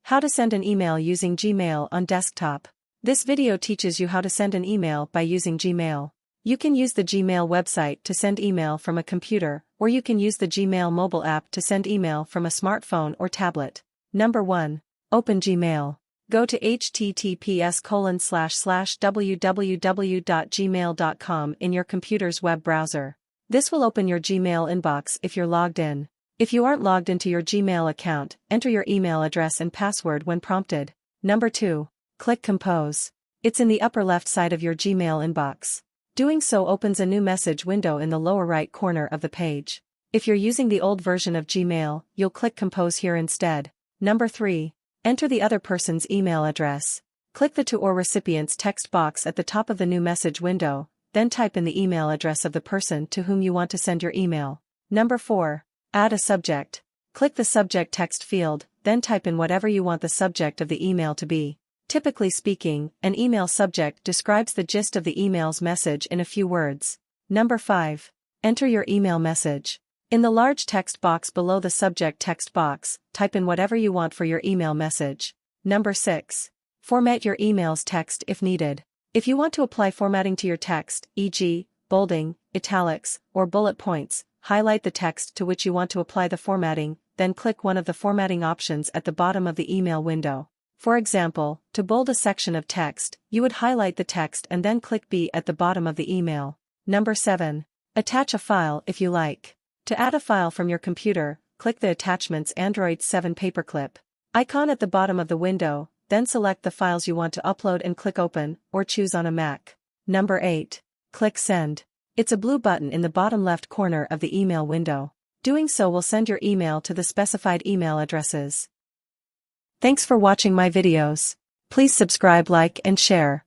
How to send an email using Gmail on desktop. This video teaches you how to send an email by using Gmail. You can use the Gmail website to send email from a computer, or you can use the Gmail mobile app to send email from a smartphone or tablet. Number 1. Open Gmail. Go to https://www.gmail.com in your computer's web browser. This will open your Gmail inbox if you're logged in. If you aren't logged into your Gmail account, enter your email address and password when prompted. Number 2. Click Compose. It's in the upper left side of your Gmail inbox. Doing so opens a new message window in the lower right corner of the page. If you're using the old version of Gmail, you'll click Compose here instead. Number 3. Enter the other person's email address. Click the To or Recipients text box at the top of the new message window, then type in the email address of the person to whom you want to send your email. Number 4. Add a subject. Click the subject text field, then type in whatever you want the subject of the email to be. Typically speaking, an email subject describes the gist of the email's message in a few words. Number 5. Enter your email message. In the large text box below the subject text box, type in whatever you want for your email message. Number 6. Format your email's text if needed. If you want to apply formatting to your text, e.g., bolding, italics, or bullet points, highlight the text to which you want to apply the formatting, then click one of the formatting options at the bottom of the email window. For example, to bold a section of text, you would highlight the text and then click B at the bottom of the email. Number 7. Attach a file if you like. To add a file from your computer, click the Attachments Android 7 paperclip icon at the bottom of the window, then select the files you want to upload and click Open, or choose on a Mac. Number 8. Click Send. It's a blue button in the bottom left corner of the email window. Doing so will send your email to the specified email addresses. Thanks for watching my videos. Please subscribe, like, and share.